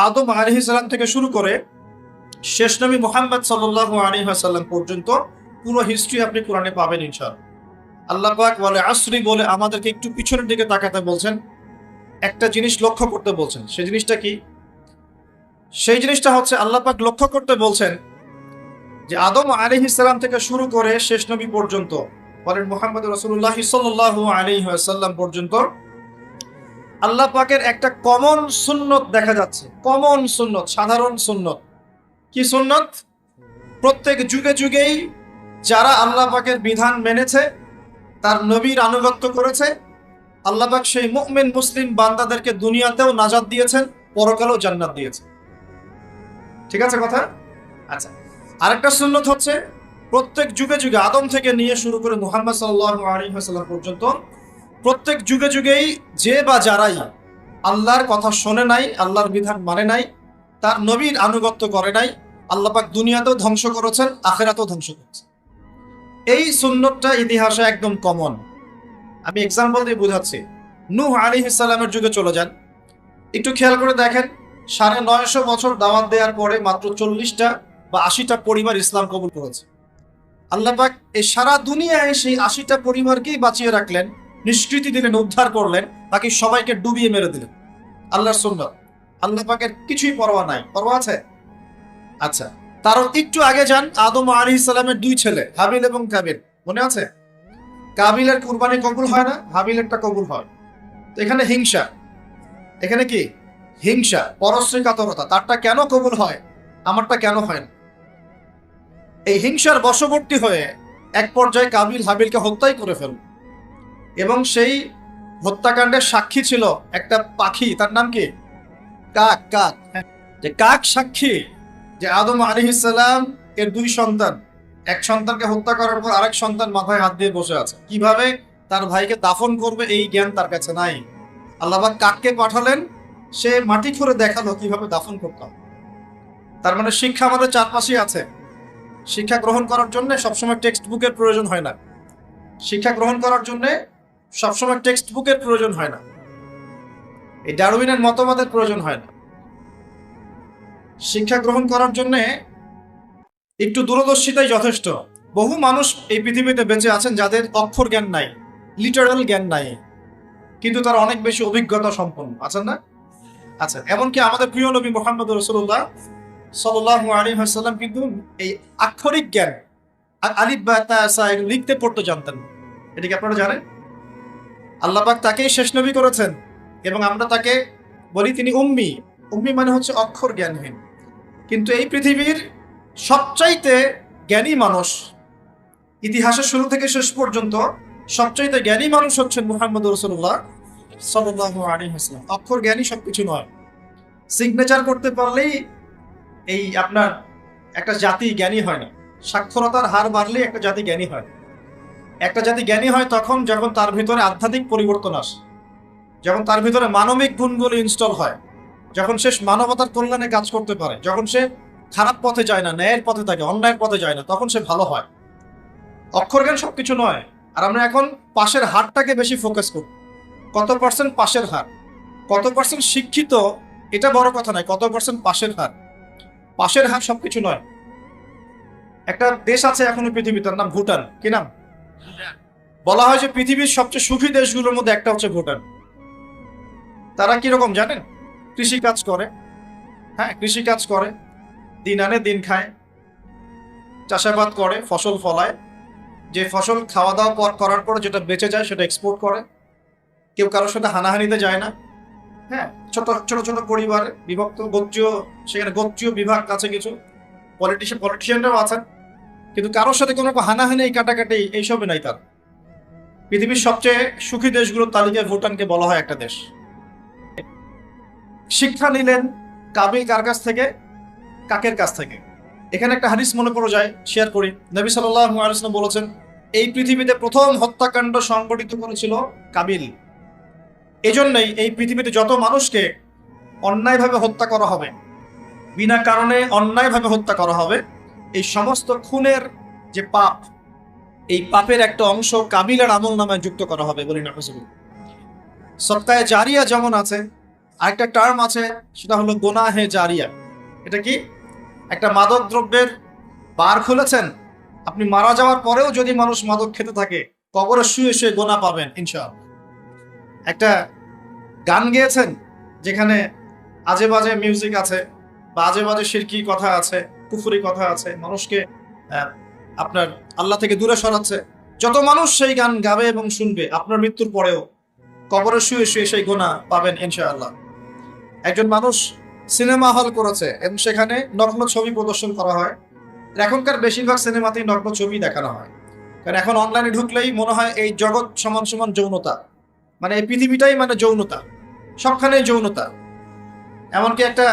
আদম আলাইহিস সালাম থেকে শুরু করে শেষ নবী মুহাম্মদ সাল্লাল্লাহু আলাইহি ওয়াসাল্লাম পর্যন্ত পুরো হিস্ট্রি আপনি কোরআনে পাবেন ইনশাআল্লাহ। আল্লাহ পাক বলে আসরি বলে আমাদেরকে একটু পিছনের দিকে তাকাতে বলছেন, একটা জিনিস লক্ষ্য করতে বলছেন। সেই জিনিসটা কি? সেই জিনিসটা হচ্ছে আল্লাহ পাক লক্ষ্য করতে বলছেন যে আদম আলাইহিস সালাম থেকে শুরু করে শেষ নবী পর্যন্ত, বলেন মুহাম্মদ রাসূলুল্লাহ সাল্লাল্লাহু আলাইহি ওয়াসাল্লাম পর্যন্ত আল্লাহ পাকের একটা কমন সুন্নত দেখা যাচ্ছে। কমন সুন্নত, সাধারণ সুন্নত। কি সুন্নত? প্রত্যেক যুগে যুগেই যারা আল্লাহ পাকের বিধান মেনেছে, তার নবীর আনুগত্য করেছে, আল্লাহ পাক সেই মুমিন মুসলিম বান্দাদেরকে দুনিয়াতেও নাজাত দিয়েছেন, পরকালেও জান্নাত দিয়েছেন। ঠিক আছে কথা? আচ্ছা, আরেকটা সুন্নত হচ্ছে প্রত্যেক যুগে যুগে আদম থেকে নিয়ে শুরু করে মুহাম্মদ সাল্লাল্লাহু আলাইহি ওয়াসাল্লাম পর্যন্ত প্রত্যেক যুগে যুগেই যে বা যারাই আল্লাহর কথা শোনে নাই, আল্লাহর বিধান মানে নাই, তার নবীর আনুগত্য করে নাই, আল্লাহ পাক দুনিয়াতেও ধ্বংস করেছেন, আখিরাতেও ধ্বংস করেছেন। এই সুন্নতটা ইতিহাসে একদম কমন। আমি এক্সাম্পল দিয়ে বোঝাচ্ছি। নূহ আলাইহিস সালামের যুগে চলে যান, একটু খেয়াল করে দেখেন, ৯৫০ বছর দাওয়াত দেওয়ার পরে মাত্র ৪০টা বা ৮০টা পরিবার ইসলাম কবুল করেছে। আল্লাহ পাক এই সারা দুনিয়ায় সেই ৮০টা পরিবারকেই বাঁচিয়ে রাখলেন, নিষ্কৃতি দিলেন, উদ্ধার করলেন, বাকি সবাইকে ডুবিয়ে মেরে দিলেন। আল্লাহর সুন্নাত। আল্লাহ পাকের কিছুই পরোয়া নাই। পরোয়া আছে? আচ্ছা, তারও একটু আগে যান, আদম আলাইহিস সালামের ২ ছেলে হাবিল এবং কাবিল, মনে আছে? কাবিলের কুরবানি কবুল হয় না, হাবিলেরটা কবুল হয়। তো এখানে হিংসা, এখানে কি হিংসা, পরশ্রী কাতরতা। তারটা কেন কবুল হয়, আমারটা কেন হয় না? এই হিংসার বশবর্তী হয়ে এক পর্যায়ে কাবিল হাবিলকে হত্যাই করে ফেল, এবং সেই হত্যাকাণ্ডের সাক্ষী ছিল একটা পাখি, তার নাম কি? কাক। কাক, যে কাক সাক্ষী যে আদম আলাইহিস সালাম এর ২ সন্তান, এক সন্তানকে হত্যা করার পর আরেক সন্তান মাথায় হাত দিয়ে বসে আছে, কিভাবে তার ভাইকে দাফন করবে এই জ্ঞান তার কাছে নাই। আল্লাহ পাক কাককে পাঠালেন, সে মাটি খুঁড়ে দেখালো কিভাবে দাফন করতাম। তার মানে শিক্ষা আমাদের চারপাশেই আছে। শিক্ষা গ্রহণ করার জন্য সবসময় টেক্সট বুকের প্রয়োজন হয় না। শিক্ষা গ্রহণ করার জন্য সবসময় টেক্সট বুকের প্রয়োজন হয় না। এই ডারউইনের মতবাদের প্রয়োজন হয় না। শিক্ষা গ্রহণ করার জন্য একটু দূরদর্শিতাই যথেষ্ট। বহু মানুষ এই পৃথিবীতে বেঁচে আছেন যাদের অক্ষর জ্ঞান নাই, লিটারাল জ্ঞান নাই, কিন্তু তারা অনেক বেশি অভিজ্ঞতা সম্পন্ন আছেন না? আচ্ছা, এমনকি আমাদের প্রিয় নবী মুহাম্মদ রাসূলুল্লাহ সাল্লাল্লাহু আলাইহি ওয়াসাল্লাম কিন্তু এই আক্ষরিক জ্ঞান, আলিফ বা তা সা লিখতে পড়তে জানতেন না। এটা কি আপনারা জানেন? আল্লাহ পাক তাকেই শেষ নবী করেছেন, এবং আমরা তাকে বলি তিনি উম্মি। উম্মি মানে হচ্ছে অক্ষর জ্ঞানহীন। কিন্তু এই পৃথিবীর সবচাইতে জ্ঞানী মানুষ, ইতিহাসের শুরু থেকে শেষ পর্যন্ত সবচাইতে জ্ঞানী মানুষ হচ্ছেন মুহাম্মদ রাসূলুল্লাহ সাল্লাল্লাহু আলাইহি ওয়াসাল্লাম। অক্ষর জ্ঞানী সবকিছু নয়। সিগনেচার করতে পারলেই এই আপনার একটা জাতি জ্ঞানী হয় না। সাক্ষরতার হার বাড়লেই একটা জাতি জ্ঞানী হয়। একটা জাতি জ্ঞানী হয় তখন যখন তার ভিতরে আধ্যাত্মিক পরিবর্তন আসে, যখন তার ভিতরে মানবিক গুণগুলো ইনস্টল হয়, যখন সে মানবতার কল্যাণে কাজ করতে পারে, যখন সে খারাপ পথে যায় না, ন্যায়ের পথে থাকে, অন্যায়ের পথে যায় না, তখন সে ভালো হয়। অক্ষর জ্ঞান সবকিছু নয়। আর আমরা এখন পাশের হারটাকে বেশি ফোকাস করি। কত পার্সেন্ট পাশের হার, কত পার্সেন্ট শিক্ষিত, এটা বড় কথা নয়, কত পার্সেন্ট পাশের হার। পাশের হার সবকিছু নয়। একটা দেশ আছে এখনো পৃথিবীতে, তার নাম ভুটান। কি নাম? বলা হয় যে পৃথিবীর সবচেয়ে সুখী দেশগুলোর মধ্যে একটা হচ্ছে ভুটান। তারা কিরকম জানেন? কৃষি কাজ করে। হ্যাঁ, কৃষি কাজ করে, দিন আনে দিন খায়, চাষাবাদ করে, ফসল ফলায়। যে ফসল খাওয়া দাওয়া করার পর যেটা বেঁচে যায় সেটা এক্সপোর্ট করে। কেউ কারোর সাথে হানাহানিতে যায় না। হ্যাঁ, ছোট ছোট ছোট পরিবার, বিভক্ত গোত্রীয়, সেখানে গোত্রীয় বিভাগ আছে, কিছু পলিটিশিয়ানরাও আছেন, কিন্তু কারোর সাথে কোনো হানাহানি, কাটাকাটি এইসবে নাই তার। পৃথিবীর সবচেয়ে সুখী দেশগুলোর তালিকায় ভুটানকে বলা হয় একটা দেশ। শিক্ষা নিলেন কাবিল কার কাছ থেকে? কাকের কাছ থেকে। এখানে একটা হাদিস মনে পড়ে যায়, শেয়ার করি। নবী সাল্লাল্লাহু আলাইহি ওয়াসাল্লাম বলেছেন, এই পৃথিবীতে প্রথম হত্যাকাণ্ড সংগঠিত করেছিল কাবিল। এজন্যই এই পৃথিবীতে যত মানুষকে অন্যায়ভাবে হত্যা করা হবে, বিনা কারণে অন্যায়ভাবে হত্যা করা হবে, এই সমস্ত খুনের যে পাপ, এই পাপের একটা অংশ কাবিলের আমল নামায় যুক্ত করা হবে বলি না। সদকায়ে জারিয়া যেমন আছে, আরেকটা টার্ম আছে, সেটা হলো গুনাহে জারিয়া। এটা কি? একটা মাদক দ্রব্যের বার খুলেছেন, আপনি মারা যাওয়ার পরেও যদি মানুষ মাদক খেতে থাকে, কবরে শুয়ে শুয়ে গোনা পাবেন ইনশাআল্লাহ। একটা গান গেয়েছেন যেখানে আজে বাজে মিউজিক আছে, বা আজে বাজে শিরকি কথা আছে, কুফরি কথা আছে, মানুষকে আহ, আপনার আল্লাহ থেকে দূরে সরাচ্ছে। যত মানুষ সেই গান গাবে এবং শুনবে, আপনার মৃত্যুর পরেও কবরে শুয়ে শুয়ে সেই গোনা পাবেন ইনশাআল্লাহ। একজন মানুষ সিনেমা হল করেছে এবং সেখানে নগ্ন ছবি প্রদর্শন করা হয়। এখনকার বেশিরভাগ সিনেমাতেই নগ্ন ছবি দেখানো হয়, কারণ এখন অনলাইনে ঢুকলেই মনে হয় এই জগৎ সমান সমান যৌনতা, মানে এই পৃথিবীটাই মানে যৌনতা, সবখানেই যৌনতা। এমনকি একটা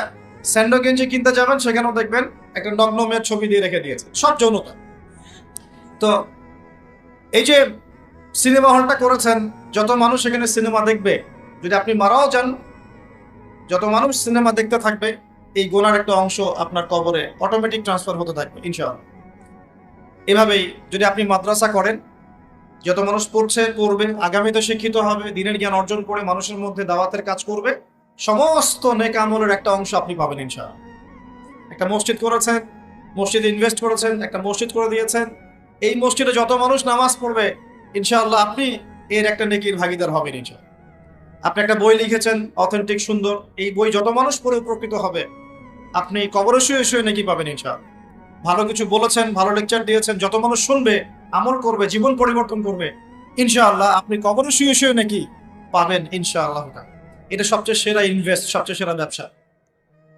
স্যান্ডো গেঞ্জি কিনতে যাবেন, সেখানেও দেখবেন একটা নগ্ন মেয়ের ছবি দিয়ে রেখে দিয়েছে, সব যৌনতা। তো এই যে সিনেমা হলটা করেছেন, যত মানুষ এখানে সিনেমা দেখবে, যদি আপনি মারাও যান, যত মানুষ সিনেমা দেখতে থাকবে, এই গোনার একটা অংশ আপনার কবরে অটোমেটিক ট্রান্সফার হতে থাকবে ইনশাআল্লাহ। এভাবেই যদি আপনি মাদ্রাসা করেন, যত মানুষ পড়বে, আগামীতে শিক্ষিত হবে, দিনের জ্ঞান অর্জন করে মানুষের মধ্যে দাওয়াতের কাজ করবে, সমস্ত নেক আমলের একটা অংশ আপনি পাবেন ইনশাআল্লাহ। একটা মসজিদ করেছেন, মসজিদে ইনভেস্ট করেছেন, একটা মসজিদ করে দিয়েছেন, এই মসজিদে যত মানুষ নামাজ পড়বে ইনশাআল্লাহ আপনি এর একটা নেকির ভাগীদার হবেন ইনশাআল্লাহ। আপনি একটা বই লিখেছেন অথেন্টিক সুন্দর, এই বই যত মানুষ পড়ে উপকৃত হবে, আপনি কবরে শুয়ে শুয়ে নেকি পাবেন ইনশাআল্লাহ। ভালো কিছু বলেছেন, ভালো লেকচার দিয়েছেন, যত মানুষ শুনবে, আমল করবে, জীবন পরিবর্তন করবে, ইনশাআল্লাহ আপনি কবরে শুয়ে শুয়ে নাকি পাবেন ইনশাআল্লাহ। এটা সবচেয়ে সেরা ইনভেস্ট, সবচেয়ে সেরা ব্যবসা।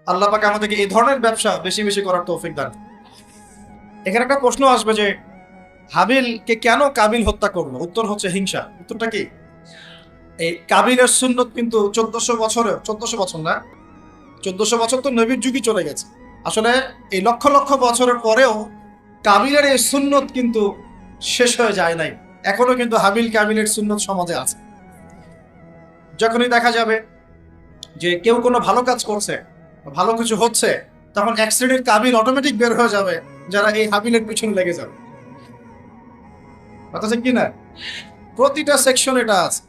আল্লাহ পাক আমাদেরকে এই ধরনের ব্যবসা বেশি বেশি করার তৌফিক দান। এখানে একটা প্রশ্ন আসবে যে হাবিলকে কেন কাবিল হত্যা করলো? উত্তর হচ্ছে হিংসা। উত্তরটা কি? এই কাবিলের সুন্নত কিন্তু 1400 বছর না, 1400 বছর তো নবীর যুগই চলে গেছে। আসলে এই লক্ষ লক্ষ বছরের পরেও কাবিলের এই সুন্নত কিন্তু শেষ হয়ে যায় নাই, এখনো কিন্তু হাবিল কাবিলের সুন্নত সমাজে আছে। যখনই দেখা যাবে যে কেউ কোনো ভালো কাজ করছে, ভালো কিছু হচ্ছে, তখন এক শ্রেণীর কাবিল অটোমেটিক বের হয়ে যাবে, যারা এই হাবিলের পিছনে লেগে যাবে। কথা ঠিক কিনা? প্রতিটা সেকশন এটা আছে।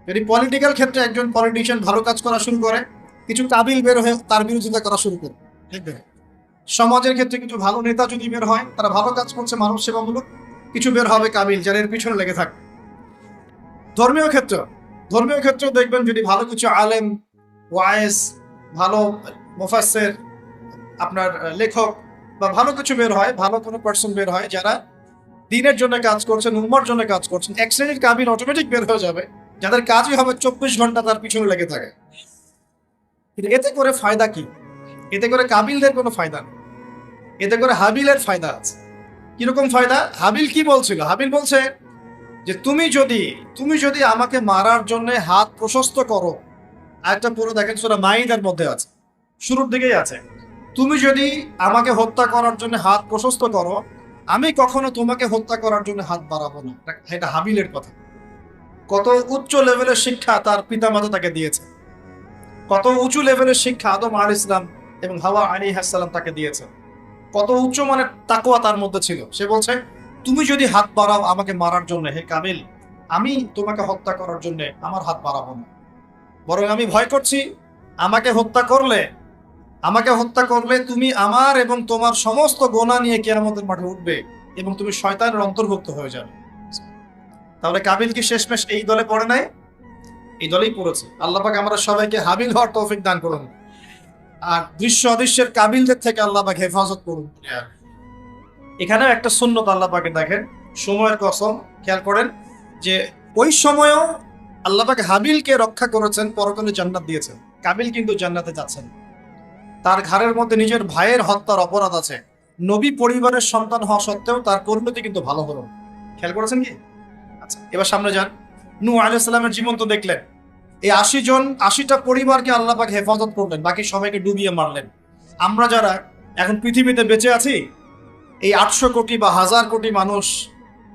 যদি পলিটিক্যাল ক্ষেত্রে একজন পলিটিশিয়ান ভালো কাজ করা শুরু করে, কিছু কাবিল বের হয়ে তার বিরোধিতা করা শুরু করে। দেখবেন সমাজের ক্ষেত্রে কিছু ভালো নেতা যদি বের হয়, তারা ভালো কাজ করছে, মানব সেবামূলক, কিছু বের হবে কাবিল যারা এর পিছনে লেগে থাকে। ধর্মীয় ক্ষেত্রে দেখবেন যদি ভালো কিছু আলেম, ওয়াইজ, ভালো মুফাসসির, আপনার লেখক বা ভালো কিছু বের হয়, ভালো কোনো পার্সন বের হয় যারা দিনের জন্য কাজ করছেন, উম্মার জন্য কাজ করছেন, এক শ্রেণীর কাবিল অটোমেটিক বের হয়ে যাবে, যাদের কাজই হবে 24 ঘন্টা তার পিছনে লেগে থাকে। কিন্তু এতে করে ফায়দা কি? এতে করে কাবিলদের কোনো ফায়দা নেই, এতে করে হাবিলের ফায়দা আছে। কিরকম ফায়দা? হাবিল কি বলছিল? হাবিল বলছে যে তুমি যদি আমাকে মারার জন্য হাত প্রশস্ত করো, আরেকটা পুরো দেখেন সূরা মাইদার মধ্যে আছে, শুরুর দিকেই আছে, তুমি যদি আমাকে হত্যা করার জন্য হাত প্রশস্ত করো, আমি কখনো তোমাকে হত্যা করার জন্য হাত বাড়াবো না। এটা হাবিলের কথা। কত উচ্চ লেভেলের শিক্ষা তার পিতামাতা তাকে দিয়েছে, কত উঁচু লেভেলের শিক্ষা আদম আলাইহিস সালাম এবং হাওয়া আলাইহিস সালাম তাকে দিয়েছে, কত উচ্চ মানের তাকওয়া তার মধ্যে ছিল। সে বলছে তুমি যদি হাত বাড়াও আমাকে মারার জন্য, হে কাবিল, আমি তোমাকে হত্যা করার জন্য আমার হাত বাড়াবো না, বরং আমি ভয় করছি আমাকে হত্যা করলে তুমি আমার এবং তোমার সমস্ত গোনা নিয়ে কিয়ামতের মাঠে উঠবে এবং তুমি শয়তানের অন্তর্ভুক্ত হয়ে যাবে। তাহলে কাবিল কি শেষমেশ এই দলে পড়ে নাই? এই দলেই পড়েছে। আল্লাহ পাক আমরা সবাইকে হাবিল হওয়ার তৌফিক দান করুন, আর দৃশ্য অদৃশ্যের কাবিলদের থেকে আল্লাহ পাক হেফাজত করুন। এখানেও একটা সুন্নত আল্লাহ পাকে দেখেন, সময়ের কসম, খেয়াল করেন যে ওই সময়ও আল্লাহ পাক হাবিলকে রক্ষা করেছেন, পরকালে জান্নাত দিয়েছেন। কাবিল কিন্তু জান্নাতে যাচ্ছেন, তার ঘাড়ের মধ্যে নিজের ভাইয়ের হত্যার অপরাধ আছে, নবী পরিবারের সন্তান হওয়া সত্ত্বেও তার পরিণতি কিন্তু ভালো হলো। খেয়াল করেছেন কি? আচ্ছা, এবার সামনে যান। নূহ আলাইহিস সালামের জীবন তো দেখলেন, এই 80টা পরিবারকে আল্লাহ পাক হেফাজত করলেন, বাকি সবাইকে ডুবিয়ে মারলেন। আমরা যারা এখন পৃথিবীতে বেঁচে আছি, এই 800 কোটি বা 1000 কোটি মানুষ,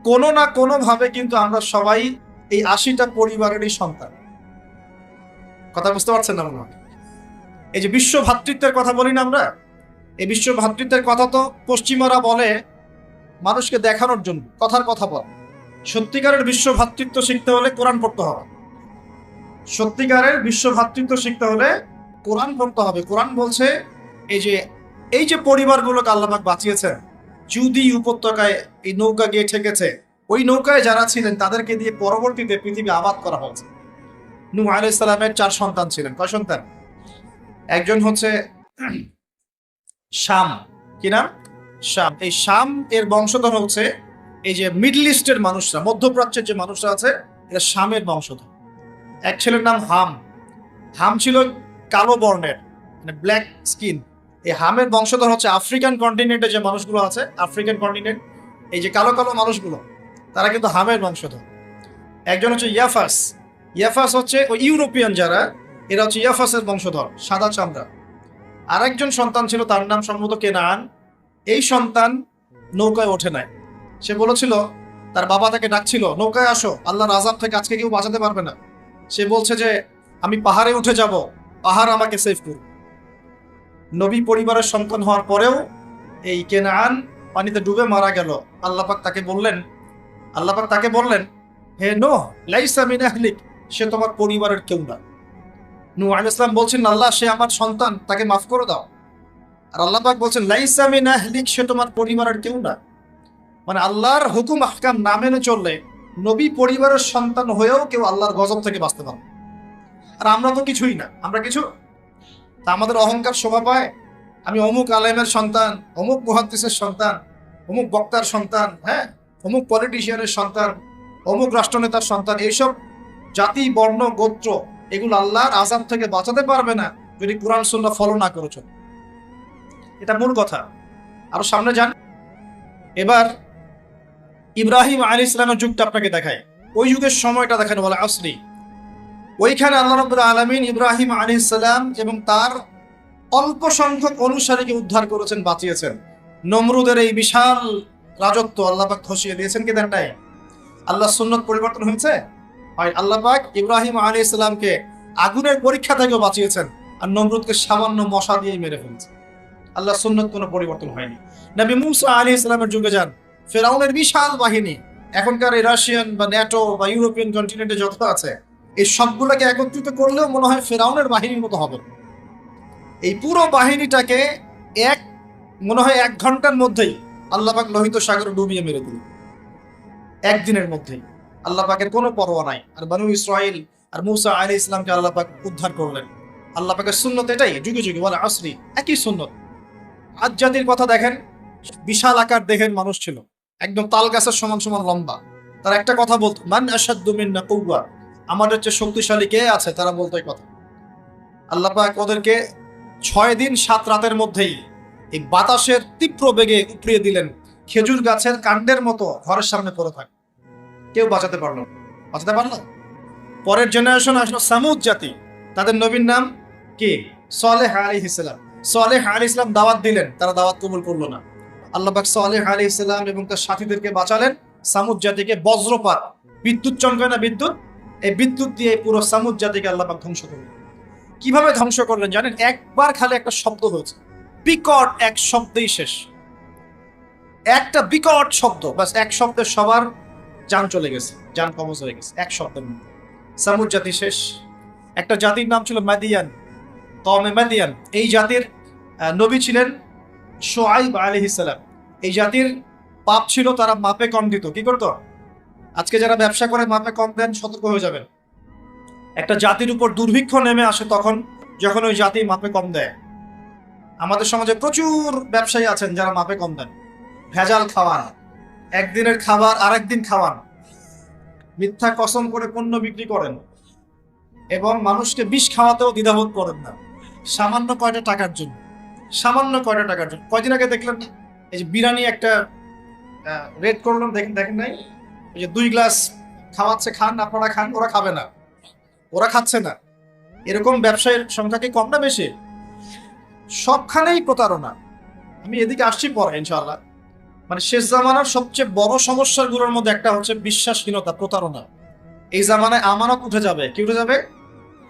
কোনো না কোনো ভাবে কিন্তু আমরা সবাই এই 80টা পরিবারেরই সন্তান। কথা বুঝতে পারছেন না মনে হয়? এই যে বিশ্ব ভ্রাতৃত্বের কথা বলি না আমরা, এই বিশ্ব ভ্রাতৃত্বের কথা তো পশ্চিমারা বলে মানুষকে দেখানোর জন্য, কথার কথা বলে। সত্যিকারের বিশ্ব ভ্রাতৃত্ব শিখতে হলে কোরআন পড়তে হবে। সত্যিকারের বিশ্ব ভ্রাতৃত্ব শিখতে হলে কোরআন পড়তে হবে। কোরআন বলছে এই যে পরিবারগুলোকে আল্লাহ পাক বাঁচিয়েছেন, জুদি উপত্যকায় এই নৌকা গিয়ে ঠেকেছে, ওই নৌকায় যারা ছিলেন তাদেরকে দিয়ে পরবর্তীতে পৃথিবী আবাদ করা হয়েছে। নূহ আলাইহিস সালামের 4 সন্তান ছিলেন। কয় সন্তান? একজন হচ্ছে শাম। কি নাম? শাম। এই শাম এর বংশধর হচ্ছে এই যে মিডল ইস্টের মানুষরা, মধ্যপ্রাচ্যের যে মানুষরা আছে, এরা শামের বংশধর। এক ছেলের নাম হাম। হাম ছিল কালো বর্ণের, মানে ব্ল্যাক স্কিন। এই হামের বংশধর হচ্ছে আফ্রিকান কন্টিনেন্টে যে মানুষগুলো আছে, আফ্রিকান কন্টিনেন্ট, এই যে কালো কালো মানুষগুলো, তারা কিন্তু হামের বংশধর। একজন হচ্ছে ইয়াফাস। ইয়াফাস হচ্ছে ওই ইউরোপিয়ান যারা, এরা হচ্ছে ইয়াফাসের বংশধর, সাদা চামড়া। আর একজন সন্তান ছিল, তার নাম সম্ভবত কেনান। এই সন্তান নৌকায় ওঠে নাই। সে বলেছিল, তার বাবা তাকে ডাকছিল, নৌকায় আসো, আল্লাহর আযাব থেকে আজকে কেউ বাঁচাতে পারবে না। সে বলছে যে আমি পাহাড়ে উঠে যাব, পাহাড় আমাকে সেভ করবে। নবী পরিবারের সন্তান হওয়ার পরেও এই কেনান পানিতে ডুবে মারা গেল। আল্লাহ পাক তাকে বললেন, হে নূহ, লাইসা মিন আহলিক, সে তোমার পরিবারের কেউ না। নূহ আলাইহিস সালাম বলছেন, আল্লাহ সে আমার সন্তান, তাকে মাফ করে দাও। আর আল্লাহ পাক বলছেন, লাইসা মিন আহলিক, সে তোমার পরিবারের কেউ না। মানে আল্লাহর হুকুম আহকাম না মেনে চললে নবী পরিবারের সন্তান হয়েও কেউ আল্লাহর গজব থেকে বাঁচতে পারবে। আর আমরা তো কিছুই না, আমরা কিছু। তা আমাদের অহংকার শোভা পায়, আমি অমুক আলেমের সন্তান, অমুক মুহাদ্দিসের সন্তান, অমুক বক্তার সন্তান, হ্যাঁ, অমুক পলিটিশিয়ানের সন্তান, অমুক রাষ্ট্রনেতার সন্তান। এইসব জাতি, বর্ণ, গোত্র, এগুলো আল্লাহর আযাব থেকে বাঁচাতে পারবে না যদি কুরআন সুন্নাহ ফলো না করেছ। এটা মূল কথা। আরো সামনে যান। এবার ইব্রাহিম আলাইহিস সালামের যুগটা আপনাকে দেখায়, ওই যুগের সময়টা দেখানো বলে আসরি। ওইখানে আল্লাহ রাব্বুল আলামিন ইব্রাহিম আলাইহিস সালাম এবং তার অল্প সংখ্যক অনুসারীকে উদ্ধার করেছেন, বাঁচিয়েছেন। নমরুদের এই বিশাল রাজত্ব আল্লাহ পাক ধসিয়ে দিয়েছেন কি দেন নাই? আল্লাহ সুন্নত পরিবর্তন হয়েছে? হয়। আল্লাহ পাক ইব্রাহিম আলাইহিস সালামকে আগুনের পরীক্ষা থেকেও বাঁচিয়েছেন, আর নমরুদকে সামান্য মশা দিয়েই মেরে ফেলছে। আল্লাহ সুন্নত কোনো পরিবর্তন হয়নি। নবী মূসা আলাইহিস সালামের যুগে যান, ফেরাউনের বিশাল বাহিনী, এখনকার এই রাশিয়ান বা ন্যাটো বা ইউরোপিয়ান কন্টিনেন্টে যত আছে, এই সবগুলোকে একত্রিত করলেও মনে হয় ফেরাউনের বাহিনীর মতো হবে। এই পুরো বাহিনীটাকে মনে হয় 1 ঘন্টার মধ্যেই আল্লাহ পাক লোহিত সাগরে ডুবিয়ে মেরে দিল। একদিনের মধ্যেই। আল্লাহ পাকের কোনো পরোয়া নাই। আর বনু ইসরাইল আর মূসা আলাইহিস সালামকে আল্লাহ পাক উদ্ধার করলেন। আল্লাহ পাকের সুন্নত এটাই, যুগে যুগে বলে আসরি, একই সুন্নত। আজ জাতির কথা দেখেন, বিশাল আকার দেখেন মানুষ ছিল, একদম তাল গাছের সমান সমান লম্বা। তারা একটা কথা বলতো, মান আশাদ্দু মিন্না কুওয়া, আমাদের চেয়ে শক্তিশালী কে আছে, তারা বলতো এই কথা। আল্লাহ পাক ওদেরকে 6 দিন 7 রাতের মধ্যেই এই বাতাসের তীব্র বেগে উপড়িয়ে দিলেন, খেজুর গাছের কাণ্ডের মতো ঘরের সামনে পড়ে থাকে। কেউ বাঁচাতে পারলো? পরের জেনারেশন আসলো সামুদ জাতি। তাদের নবীর নাম কি? সালেহ আলাইহিস সালাম। সালেহ আলাইহিস সালাম দাওয়াত দিলেন, তারা দাওয়াত কবুল করলো না। আল্লাহ পাক সালেহ আলাইহিস সালাম এবং তার সাথীদেরকে বাঁচালেন। সামুদ জাতিকে বজ্রপাত, বিদ্যুৎ চমকায় না, বিদ্যুৎ, এই বিদ্যুৎ দিয়ে পুরো সামুদ জাতিকে আল্লাহ পাক ধ্বংস করলেন। কিভাবে ধ্বংস করলেন জানেন? একবার খালি একটা শব্দ হয়েছে, বিকট এক শব্দেই শেষ। একটা বিকট শব্দ, বাস এক শব্দে সবার জান চলে গেছে, জান কবজ হয়ে গেছে এক শব্দের মধ্যে। সামুদ জাতি শেষ। একটা জাতির নাম ছিল মাদিয়ান, কওমে মাদিয়ান। এই জাতির নবী ছিলেন শুআইব আলাইহিস সালাম। এই জাতির পাপ ছিল, তারা মাপে কম দিত। কি করতো? আজকে যারা ব্যবসা করে মাপে কম দেন, সতর্ক হয়ে যাবেন। একটা জাতির উপর দুর্ভিক্ষ নেমে আসে তখন, যখন ওই জাতি মাপে কম দেয়। আমাদের সমাজে প্রচুর ব্যবসায়ী আছেন যারা মাপে কম দেন, ভেজাল খাওয়ান, একদিনের খাবার আরেকদিন খাওয়ান, মিথ্যা কসম করে পণ্য বিক্রি করেন এবং মানুষকে বিষ খাওয়াতেও দ্বিধাবোধ করেন না, সামান্য কয়টা টাকার জন্য। কয়দিন আগে দেখলেন না, এই যে বিরিয়ানি একটা রেড করলাম, দেখেন নাই? ওই যে 2 গ্লাস খাওয়াচ্ছে, খান, আপনারা খান, ওরা খাবে না, ওরা খাচ্ছে না। এরকম ব্যবসায়ীর সংখ্যা কি কম না বেশি? সবখানেই প্রতারণা। আমি এদিকে আসছি পরে ইনশাআল্লাহ। মানে শেষ জামানার সবচেয়ে বড় সমস্যাগুলোর মধ্যে একটা হচ্ছে বিশ্বাসহীনতা, প্রতারণা। এই জামানায় আমানত উঠে যাবে। কি উঠে যাবে?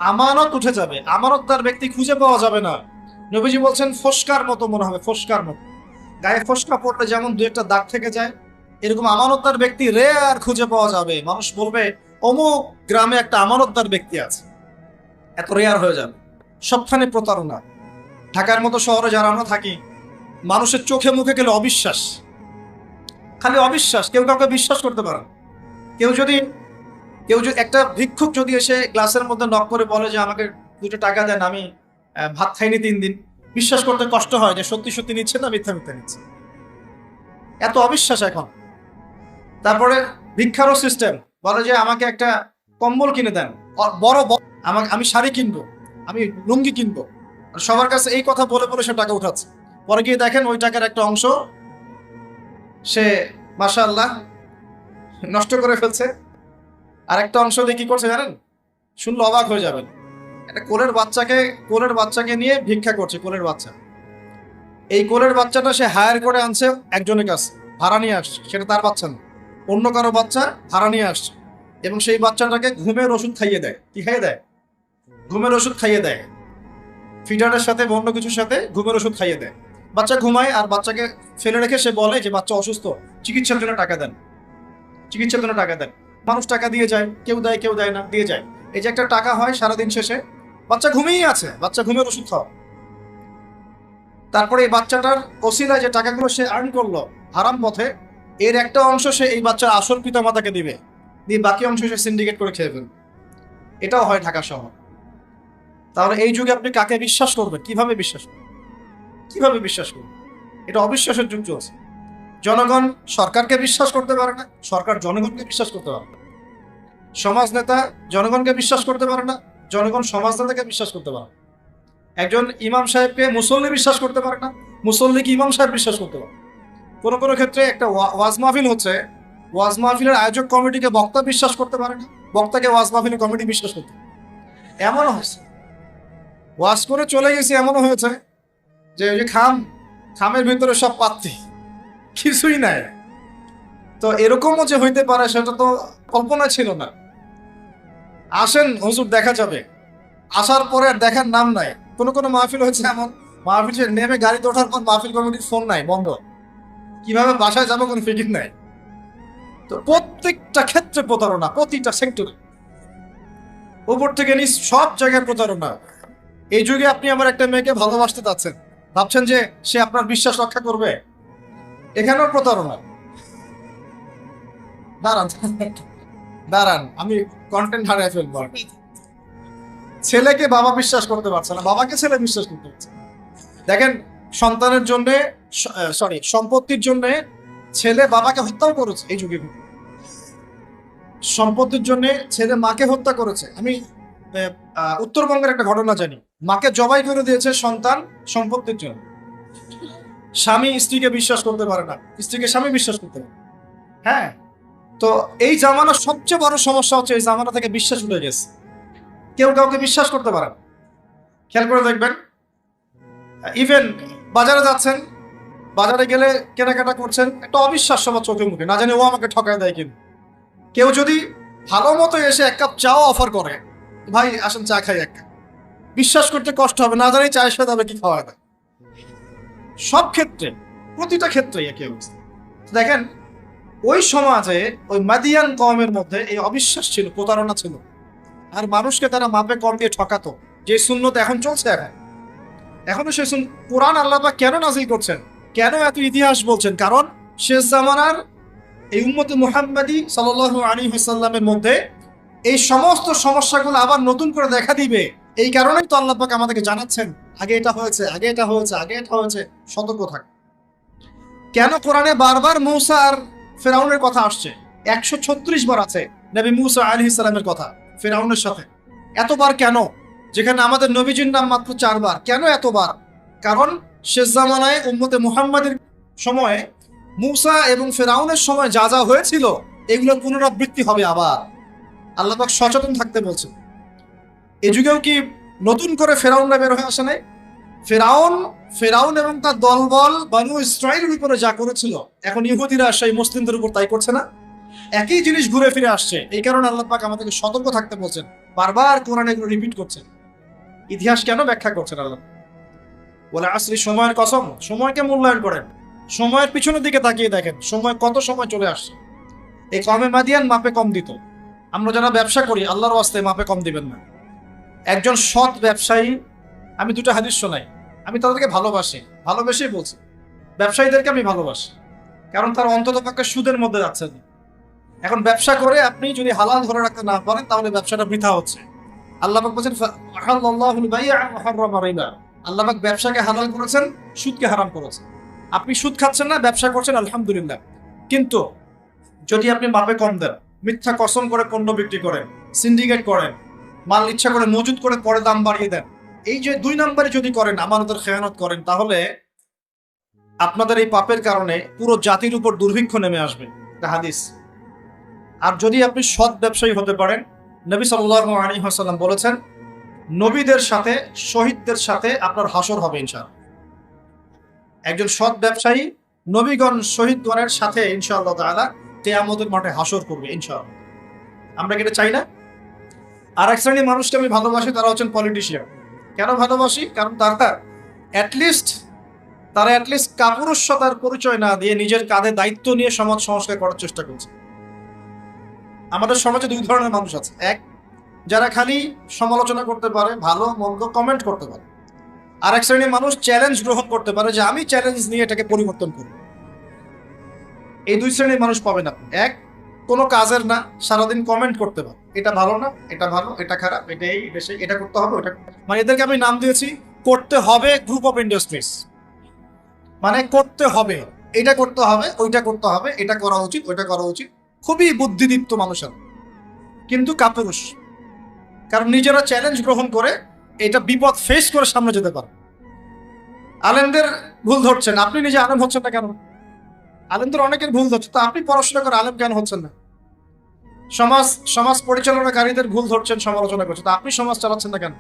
আমানত উঠে যাবে। আমানতদার ব্যক্তি খুঁজে পাওয়া যাবে না। নবীজি বলছেন ফসকার মতো মনে হবে, ফসকার মতো। গায়ে ফসকা পড়লে যেমন 2-1টা দাগ থেকে যায়, এরকম আমানতদার ব্যক্তি রেয়ার খুঁজে পাওয়া যাবে। মানুষ বলবে অমুক গ্রামে একটা আমানতদার ব্যক্তি আছে, এত রেয়ার হয়ে যাবে। সবখানে প্রতারণা। ঢাকার মতো শহরে যারা আমরা থাকি, মানুষের চোখে মুখে গেলে অবিশ্বাস, খালি অবিশ্বাস, কেউ কাউকে বিশ্বাস করতে পারে না। কেউ যদি একটা ভিক্ষুক যদি এসে গ্লাসের মধ্যে নক করে বলে যে আমাকে 2টা টাকা দেন, আমি ভাত খাইনি 3 দিন, বিশ্বাস করতে কষ্ট হয় যে সত্যি সত্যি নিচ্ছে না মিথ্যা মিথ্যা নিচ্ছে। এত অবিশ্বাস এখন। তারপরে ভিক্ষারও সিস্টেম, বলে যে আমাকে একটা কম্বল কিনে দেন, বড় আমি শাড়ি কিনবো, আমি লুঙ্গি কিনবো। আর সবার কাছে এই কথা বলে বলে সে টাকা উঠাচ্ছে। পরে গিয়ে দেখেন ওই টাকার একটা অংশ সে মাশাআল্লাহ নষ্ট করে ফেলছে, আর একটা অংশ দিয়ে কি করছে জানেন? শুনলে অবাক হয়ে যাবেন। একটা কোলের বাচ্চাকে নিয়ে ভিক্ষা করছে। কোলের বাচ্চা, এই কোলের বাচ্চাটা সে হায়ার করে আনছে একজনের কাছে, ভাড়া নিয়ে আসছে। সেটা তার বাচ্চা না, অন্য কারো বাচ্চা ভাড়া নিয়ে আসছে, এবং সেই বাচ্চাটাকে ঘুমের ওষুধ খাইয়ে দেয়। কি খাইয়ে দেয়? ঘুমের ওষুধ খাইয়ে দেয়। ফিডারের সাথে অন্য কিছুর সাথে ঘুমের ওষুধ খাইয়ে দেয়। বাচ্চা ঘুমায়, আর বাচ্চাকে ফেলে রেখে সে বলে যে বাচ্চা অসুস্থ, চিকিৎসার জন্য টাকা দেন, চিকিৎসার জন্য টাকা দেন। মানুষ টাকা দিয়ে যায়, কেউ দেয় কেউ দেয় না, দিয়ে যায়। এই যে একটা টাকা হয় সারাদিন শেষে, বাচ্চা ঘুমিয়েই আছে, বাচ্চা ঘুমের ওষুধ খাওয়া। তারপরে এই বাচ্চাটার ওসিলায় যে টাকাগুলো সে আর্ন করলো হারাম পথে, এর একটা অংশ সে এই বাচ্চার আসল পিতা মাতাকে দিবে, দিয়ে বাকি অংশ সে সিন্ডিকেট করে খেয়ে ফেলবে। এটাও হয় ঢাকা শহর। তাহলে এই যুগে আপনি কাকে বিশ্বাস করবেন? কিভাবে বিশ্বাস করবেন? কিভাবে বিশ্বাস করবেন? এটা অবিশ্বাসের যুগ চলছে। জনগণ সরকারকে বিশ্বাস করতে পারে না, সরকার জনগণকে বিশ্বাস করতে পারে না। সমাজ নেতা জনগণকে বিশ্বাস করতে পারে না, জনগণ সমাজ নেতাকে বিশ্বাস করতে পারে না। একজন ইমাম সাহেবকে মুসল্লি বিশ্বাস করতে পারে না, মুসল্লিকে ইমাম সাহেব বিশ্বাস করতে পারে। কোনো কোনো ক্ষেত্রে একটা ওয়াজ মাহফিল হচ্ছে, ওয়াজ মাহফিলের আয়োজক কমিটিকে বক্তা বিশ্বাস করতে পারে না, বক্তাকে ওয়াজ মাহফিলের কমিটি বিশ্বাস করতে পারে। এমনও হয়েছে, ওয়াজ করে চলে গেছি, এমনও হয়েছে যে ওই যে খামের ভিতরে সব পাত্তি, কিছুই নাই। তো এরকমও যে হইতে পারে সেটা তো কল্পনা ছিল না। আসেন হুজুর দেখা যাবে, আসার পরে আর দেখার নাম নাই। কোনো কোনো মাহফিল হয়েছে এমন, মাহফিল নেমে গাড়িতে ওঠার পর মাহফিল কমিটির ফোন নাই, বন্ধ। কিভাবে বাসায় যাবো কোনো ফিকির নাই। তো প্রত্যেকটা ক্ষেত্রে প্রতারণা, প্রতিটা সেক্টরে, উপর থেকে নিচ সব জায়গায় প্রতারণা। এই যুগে আপনি আমার একটা মেয়েকে ভালোবাসতে চাচ্ছেন, ভাবছেন যে সে আপনার বিশ্বাস রক্ষা করবে, এখানেও প্রতারণা। দাঁড়ান আমি কন্টেন্ট হারিয়ে ফেলবো। ছেলেকে বাবা বিশ্বাস করতে পারছে না, বাবাকে ছেলে বিশ্বাস করতে পারছে। দেখেন, সন্তানের জন্য সম্পত্তির জন্য ছেলে বাবাকে হত্যাও করেছে এই যুগে। সম্পত্তির জন্য ছেলে মাকে হত্যা করেছে। আমি উত্তরবঙ্গের একটা ঘটনা জানি, মাকে জবাই করে দিয়েছে সন্তান সম্পত্তির জন্য। স্বামী স্ত্রীকে বিশ্বাস করতে পারে না, স্ত্রীকে স্বামী বিশ্বাস করতে পারে। হ্যাঁ, তো এই জামানার সবচেয়ে বড় সমস্যা হচ্ছে এই জামানা থেকে বিশ্বাস উঠে গেছে, কেউ কাউকে বিশ্বাস করতে পারে না। খেয়াল করে দেখবেন, ইভেন বাজারে যাচ্ছেন, বাজারে গেলে কেনাকাটা করছেন, একটা অবিশ্বাস সবার চোখে মুখে, না জানি ও আমাকে ঠকায় দেয় কিনা। কেউ যদি ভালো মতো এসে 1 কাপ চাও অফার করে, ভাই আসেন চা খাই 1 কাপ, বিশ্বাস করতে কষ্ট হবে, না জানি চায়ের সাথে হবে কি খাওয়া দেয়। সব ক্ষেত্রে, প্রতিটা ক্ষেত্রে একই অবস্থা। দেখেন, ওই সমাজে ওই মাদিয়ান কওমের মধ্যে এই অবিশ্বাস ছিল, প্রতারণা ছিল, আর মানুষকে তারা মাপে কম দিয়ে ঠকাতো। যে সুন্নত এখন চলছে, এখনো সে কোরআন আল্লাহ পাক কেন নাজিল করছেন, কেন এত ইতিহাস বলছেন? কারণ শেষ জামানার এই উম্মতে মুহাম্মাদি সাল্লাল্লাহু আলাইহি ওয়াসাল্লামের মধ্যে এই সমস্ত সমস্যাগুলো আবার নতুন করে দেখা দিবে। এই কারণেই তো আল্লাহ পাক আমাদেরকে জানাচ্ছেন, আগে এটা হয়েছে, আগে এটা হয়েছে, আগে এটা হয়েছে, সতর্ক থাক। কেন কোরআনে বারবার মূসা আর ফেরাউনের কথা আসছে? 136 বার আছে নবী মূসা আলাইহিস সালামের কথা ফেরাউনের সাথে। এতবার কেন, যেখানে আমাদের নবীজির নাম মাত্র 4 বার? কেন এতবার? কারণ শেষ জামানায় উম্মতে মুহাম্মাদের সময়ে মূসা এবং ফেরাউনের সময় যা যা হয়েছিল এগুলোর পুনরাবৃত্তি হবে আবার। আল্লাহ পাক সচেতন থাকতে বলছেন। এই যুগেও কি নতুন করে ফেরাউনরা বের হয়ে আসে নাই? ফেরাউন এবং তার দলবল বানু ইসরাইলের উপরে যা করেছিল, এখন ইহুদিরা সেই মুসলিমদের উপর তাই করছে না? একই জিনিস ঘুরে ফিরে আসছে। এই কারণে আল্লাহ পাক আমাদেরকে সতর্ক থাকতে বলছেন, বারবার কোরআনে এগুলো রিপিট করছেন। ইতিহাস কেন ব্যাখ্যা করছেন আল্লাহ? বলে আসরি, সময়ের কসম, সময়কে মূল্যায়ন করেন, সময়ের পিছনের দিকে তাকিয়ে দেখেন সময় কত সময় চলে আসছে। এই কমে মাদিয়ান মাপে কম দিত। আমরা যারা ব্যবসা করি, আল্লাহর ওয়াস্তে মাপে কম দিবেন না। একজন সৎ ব্যবসায়ী আমি দুটো হাদিস শোনাই, আমি তাদেরকে ভালোবেসেই বলছি, ব্যবসায়ীদেরকে আমি ভালোবাসি, কারণ তারা অন্ততপক্ষে সুদের মধ্যে যাচ্ছে না। এখন ব্যবসা করে আপনি যদি হালাল ধরে রাখতে না পারেন তাহলে ব্যবসাটা বৃথা হচ্ছে। আল্লাহ পাক বলেছেন আহাল্লাহুল বাই'a ওয়া হাররামা রিবা, আল্লাহ পাক ব্যবসাকে হালাল করেছেন, সুদকে হারাম করেছেন। আপনি সুদ খাচ্ছেন না, ব্যবসা করছেন, আলহামদুলিল্লাহ। কিন্তু যদি আপনি মাপে কম দেন, মিথ্যা কসম করে পণ্য বিক্রি করেন, সিন্ডিকেট করেন, মাল ইচ্ছা করে মজুদ করে পরে দাম বাড়িয়ে দেন, এই যে 2 নম্বরে যদি করেন, আমানতের খেয়ানত করেন, তাহলে আপনাদের এই পাপের কারণে পুরো জাতির উপর দুর্ভিক্ষ নেমে আসবে, এটা হাদিস। আর যদি আপনি সৎ ব্যবসায়ী হতে পারেন, নবী সাল্লাল্লাহু আলাইহি ওয়াসাল্লাম বলেছেন, নবীদের সাথে, শহীদদের সাথে আপনার হাসর হবে ইনশাআল্লাহ। একজন সৎ ব্যবসায়ী নবীগণ, শহীদগণের সাথে ইনশাআল্লাহ তাআলা কিয়ামতের মাঠে হাসর করবে ইনশাআল্লাহ। আমরা কি এটা চাই না? আর এক শ্রেণীর মানুষকে আমি ভালোবাসি, তারা হচ্ছেন পলিটিশিয়ান। কেন ভালোবাসি? কারণ তারা অ্যাটলিস্ট কাপুরুষতার পরিচয় না দিয়ে নিজের কাঁধে দায়িত্ব নিয়ে সমাজ সংস্কার করার চেষ্টা করছে। আমাদের সমাজে 2 ধরনের মানুষ আছে। এক, যারা খালি সমালোচনা করতে পারে, ভালো মন্দ কমেন্ট করতে পারে। আর এক শ্রেণীর মানুষ চ্যালেঞ্জ গ্রহণ করতে পারে, যে আমি চ্যালেঞ্জ নিয়ে এটাকে পরিবর্তন করব। এই 2 শ্রেণীর মানুষ পাবেন আপনি। এক, কোনো কাজের না, সারাদিন কমেন্ট করতে পারে, এটা ভালো না, এটা ভালো, এটা খারাপ, এটা এই, এটা সেই, এটা করতে হবে, ওটা, মানে এদেরকে আমি নাম দিয়েছি করতে হবে গ্রুপ অফ ইন্ডাস্ট্রিজ। মানে করতে হবে, এটা করতে হবে, ওইটা করতে হবে, এটা করা উচিত, ওইটা করা উচিত। খুবই বুদ্ধিদীপ্ত মানুষের, কিন্তু কাপুরুষ। কারণ নিজেরা চ্যালেঞ্জ গ্রহণ করে এটা বিপদ ফেস করে সামনে যেতে পারে। আলেমদের ভুল ধরছেন, আপনি নিজে আলেম হচ্ছেন না কেন? আলেমদের অনেকের ভুল ধরছে, তো আপনি পড়াশোনা করে আলেম কেন হচ্ছেন না? সমাজ পরিচালনাকারীদের ভুল ধরছেন, সমালোচনা করছেন, তো আপনি সমাজ চালাচ্ছেন না কেন?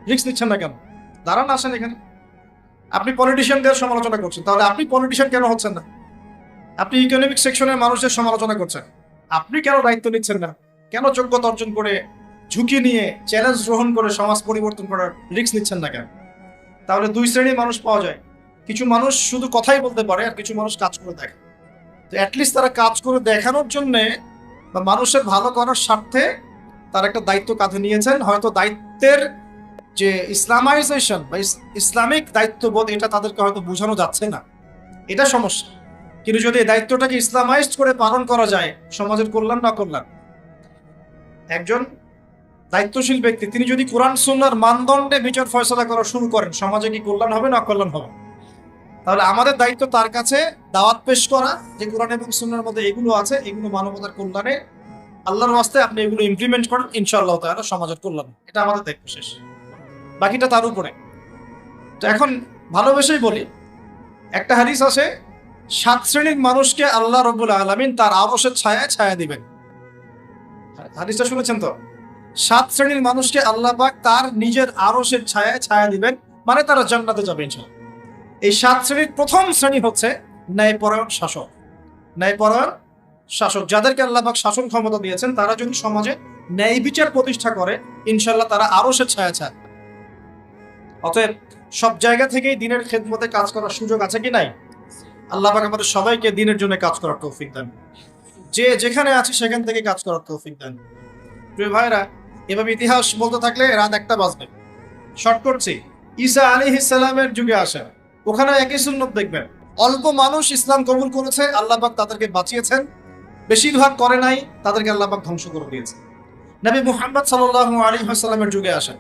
রিস্ক নিচ্ছেন না কেন? দাঁড়ান, আসেন এখানে। আপনি পলিটিশিয়ানদের সমালোচনা করছেন, তাহলে আপনি পলিটিশিয়ান কেন হচ্ছেন না? আপনি ইকোনমিক সেকশনের মানুষদের সমালোচনা করছেন, আপনি কেন দায়িত্ব নিচ্ছেন না? কেন যোগ্যতা অর্জন করে, ঝুঁকি নিয়ে, চ্যালেঞ্জ গ্রহণ করে সমাজ পরিবর্তন করার রিস্ক নিচ্ছেন না কেন? তাহলে 2 শ্রেণীর মানুষ পাওয়া যায়। কিছু মানুষ শুধু কথাই বলতে পারে, আর কিছু মানুষ কাজ করে দেখে। তো অ্যাটলিস্ট তারা কাজ করে দেখানোর জন্যে বা মানুষের ভালো করার স্বার্থে তারা একটা দায়িত্ব কাঁধে নিয়েছেন। হয়তো দায়িত্বের যে ইসলামাইজেশন বা ইসলামিক দায়িত্ববোধ, এটা তাদেরকে হয়তো বোঝানো যাচ্ছে না, এটা সমস্যা। কিন্তু যদি এই দায়িত্বটাকে ইসলামাইজড করে পালন করা যায়, সমাজের কল্যাণ না কল্যাণ। একজন দায়িত্বশীল ব্যক্তি তিনি যদি কোরআন সুন্নাহর মানদণ্ডে বিচার ফয়সালা করা শুরু করেন, সমাজে কি কল্যাণ হবে না অকল্যাণ হবে? তাহলে আমাদের দায়িত্ব তার কাছে দাওয়াত পেশ করা, যে কোরআন এবং সুন্নাহর মধ্যে এগুলো আছে, এগুলো মানবতার কল্যাণে, আল্লাহর ওয়াস্তে আপনি এগুলো ইমপ্লিমেন্ট করেন, ইনশাআল্লাহ তাআলা সমাজের কল্যাণ। এটা আমাদের দায়িত্ব, শেষ। বাকিটা তার উপরে। তো এখন ভালোবেসেই বলি, একটা হাদিস আছে, 7 শ্রেণীর মানুষকে আল্লাহ রাব্বুল আলামিন তার আরশের ছায়ায় ছায়া দিবেন। হাদিসটা শুনেছেন তো? 7 শ্রেণীর মানুষকে আল্লাহ পাক তার নিজের আরশের ছায়ায় ছায়া দিবেন, মানে তারা জান্নাতে যাবে ইনশাআল্লাহ। এই 7 শ্রেণীর প্রথম শ্রেণী হচ্ছে ন্যায়পরায়ণ শাসক। ন্যায়পরায়ণ শাসক, যাদেরকে আল্লাহ পাক শাসন ক্ষমতা দিয়েছেন, তারা যদি সমাজে ন্যায় বিচার প্রতিষ্ঠা করে, ইনশাআল্লাহ তারা আরশের ছায়া ছায়া। অতএব সব জায়গা থেকেই দিনের খেদমতে কাজ করার সুযোগ আছে কি নাই? আল্লাহ পাক আমাদের সবাইকে দিনের জন্য কাজ করার তৌফিক দেন, যে যেখানে আছে সেখান থেকে কাজ করার তৌফিক দেন। প্রিয় ভাইরা, এভাবে ইতিহাস বলতে থাকলে রাত 1টা বাজবে। শর্ট করছি, ঈসা আলাইহিস সালামের যুগে আসে, ওখানে একই সুন্নত দেখবেন। অল্প মানুষ ইসলাম কবুল করেছে, আল্লাহ পাক তাদেরকে বাঁচিয়েছেন। বেশিরভাগ করে নাই, তাদেরকে আল্লাহ পাক ধ্বংস করে দিয়েছে। নবী মুহাম্মদ সাল্লাল্লাহু আলাইহি ওয়াসাল্লামের যুগে আসেন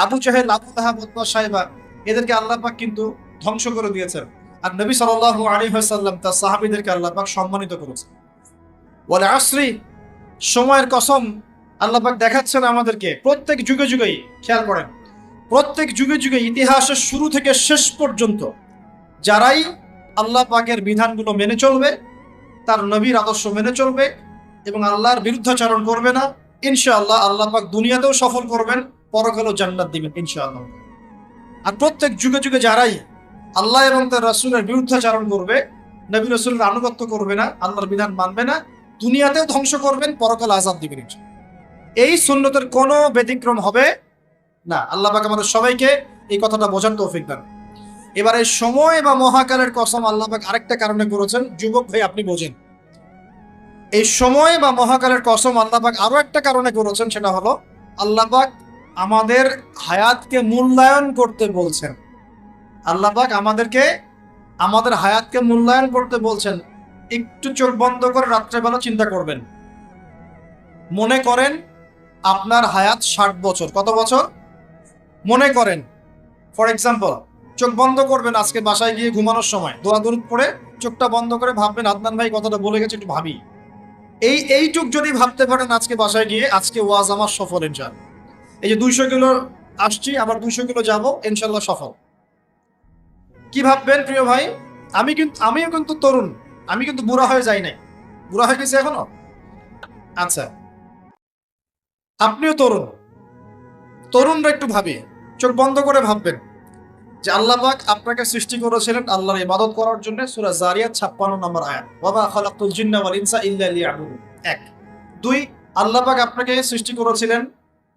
আবু জাহেল, আবু লাহাব, উতবা, শাইবা, এদেরকে আল্লাহ পাক কিন্তু ধ্বংস করে দিয়েছেন। আর নবী সাল্লাল্লাহু আলাইহি ওয়াসাল্লাম তার সাহাবীদেরকে আল্লাহ পাক সম্মানিত করেছেন। ওয়াল আসরি, সময়ের কসম, আল্লাহ পাক দেখাচ্ছেন আমাদেরকে প্রত্যেক যুগে যুগেই। খেয়াল করেন, প্রত্যেক যুগে যুগে, ইতিহাসের শুরু থেকে শেষ পর্যন্ত যারাই আল্লাহ পাকের বিধানগুলো মেনে চলবে, তার নবীর আদর্শ মেনে চলবে এবং আল্লাহর বিরুদ্ধাচরণ করবে না, ইনশাআল্লাহ আল্লাহ পাক দুনিয়াতেও সফল করবেন, পরকালেও জান্নাত দিবেন ইনশাআল্লাহ। আর প্রত্যেক যুগে যুগে যারাই আল্লাহ এবং তার রাসূলের বিরুদ্ধাচরণ করবে, নবী রাসূলের আনুগত্য করবে না, আল্লাহর বিধান মানবে না, দুনিয়াতেও ধ্বংস করবেন, পরকালে আযাব দিবেন। এই সুন্নতের কোনো ব্যতিক্রম হবে না। আল্লাহ পাক আমাদের সবাইকে এই কথাটা বোঝার তৌফিক দেন। এবারে সময় বা মহাকালের কসম আল্লাহ পাক আরেকটা কারণে করেছেন, যুবক ভাই আপনি বোঝেন। এই সময় বা মহাকালের কসম আল্লাহ পাক আরো একটা কারণে করেছেন, সেটা হলো আল্লাহ পাক আমাদের হায়াতকে মূল্যায়ন করতে বলছেন। আল্লাহ পাক আমাদেরকে আমাদের হায়াতকে মূল্যায়ন করতে বলছেন। একটু চোখ বন্ধ করে রাত্রেবেলা চিন্তা করবেন। মনে করেন আপনার হায়াত 60 বছর। কত বছর? মনে করেন, ফর এক্সাম্পল, চোখ বন্ধ করবেন আজকে বাসায় গিয়ে ঘুমানোর সময়, দোয়া দরুদ পড়ে চোখটা বন্ধ করে ভাববেন আদনান ভাই কথাটা বলে গেছে, একটু ভাবি। এইটুক যদি ভাবতে পারেন আজকে বাসায় গিয়ে, আজকে ওয়াজ আমার সফল ইনশাআল্লাহ। এই যে 200 কিলো আসছি, আবার 200 কিলো যাবো, ইনশাল্লাহ সফল। কি ভাববেন প্রিয় ভাই? আমিও কিন্তু তরুণ, আমি কিন্তু বুড়া হয়ে যাই নাই। বুড়া হয়ে গেছে এখনো? আচ্ছা, আপনিও তরুণ। তরুণরা একটু ভাবি, চোখ বন্ধ করে ভাববেন যে আল্লাহ পাক আপনাকে সৃষ্টি করেছিলেন আল্লাহর ইবাদত করার জন্য। সূরা জারিয়াত 56 নম্বর আয়াত, ওয়া মা খালাকতুল জিন্না ওয়াল ইনসা ইল্লা লিয়াবুদুন। 1 2, আল্লাহ পাক আপনাকে সৃষ্টি করেছিলেন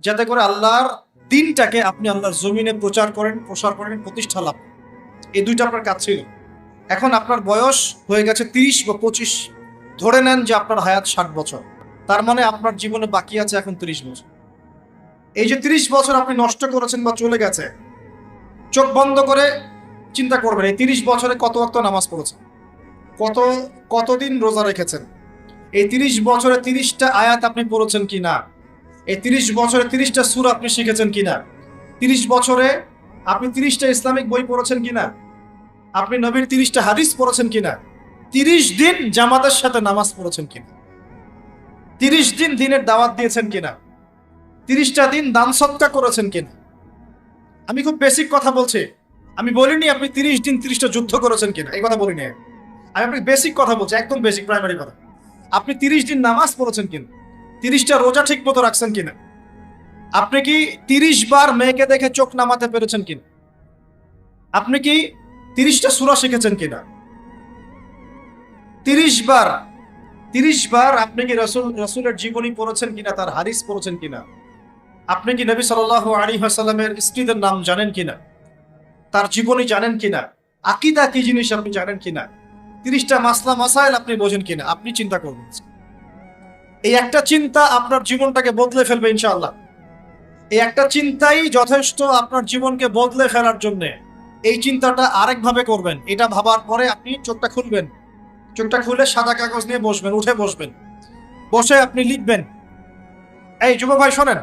যাতে করে আল্লাহর দিনটাকে আপনি আল্লাহর জমিনে প্রচার করেন, প্রসার করেন, প্রতিষ্ঠা লাভ করেন। এই দুইটা আপনার কাজ ছিল। এখন আপনার বয়স হয়ে গেছে 30 বা 25, ধরে নেন যে আপনার হায়াত 60 বছর। তার মানে আপনার জীবনে বাকি আছে এখন 30 বছর। এই যে 30 বছর আপনি নষ্ট করেছেন বা চলে গেছে, চোখ বন্ধ করে চিন্তা করবেন এই 30 বছরে কত ওয়াক্ত নামাজ পড়েছেন, কতদিন রোজা রেখেছেন, এই 30 বছরে 30টা আয়াত আপনি পড়েছেন কিনা, এই 30 বছরে 30টা সূরা আপনি শিখেছেন কিনা, 30 বছরে আপনি 30টা ইসলামিক বই পড়েছেন কিনা, আপনি নবীর 30টা হাদিস পড়েছেন কিনা, 30 দিন জামাতের সাথে নামাজ পড়েছেন কিনা, 30 দিন দিনের দাওয়াত দিয়েছেন কিনা, 30টা দিন দান সদকা করেছেন কিনা। আমি খুব বেসিক কথা বলছি, আমি বলিনি আপনি 30 দিন 30টা যুদ্ধ করেছেন কিনা, এই কথা বলিনি। আমি আপনাকে বেসিক কথা বলছি, একদম বেসিক প্রাইমারি কথা। আপনি 30 দিন নামাজ পড়েছেন কিনা, 30টা রোজা ঠিক মতো রাখছেন কিনা, আপনি কি 30 বার মেয়েকে দেখে চোখ নামাতে পেরেছেন কিনা, আপনি কি 30টা সূরা শিখেছেন কিনা, 30 বার আপনি কি রাসূলের জীবনী পড়েছেন কিনা, তার হাদিস পড়েছেন কিনা, আপনি কি নবী সাল্লাল্লাহু আলাইহি ওয়াসাল্লামের স্ত্রীদের নাম জানেন কিনা, তার জীবনী জানেন কিনা, আকীদা কি জিনিস আপনি জানেন কিনা, 30টা মাসলা মাসাইল আপনি বোঝেন কিনা। আপনি চিন্তা করবেন, এই একটা চিন্তা আপনার জীবনটাকে বদলে ফেলবে ইনশাআল্লাহ। এই একটা চিন্তাই যথেষ্ট আপনার জীবনকে বদলে ফেলার জন্য। এই চিন্তাটা আরেকভাবে করবেন, এটা ভাবার পরে আপনি চোখটা খুলবেন, চোখটা খুলে সাদা কাগজ নিয়ে বসবেন, উঠে বসবেন, বসে আপনি লিখবেন। এই যুব ভাই শোনেন,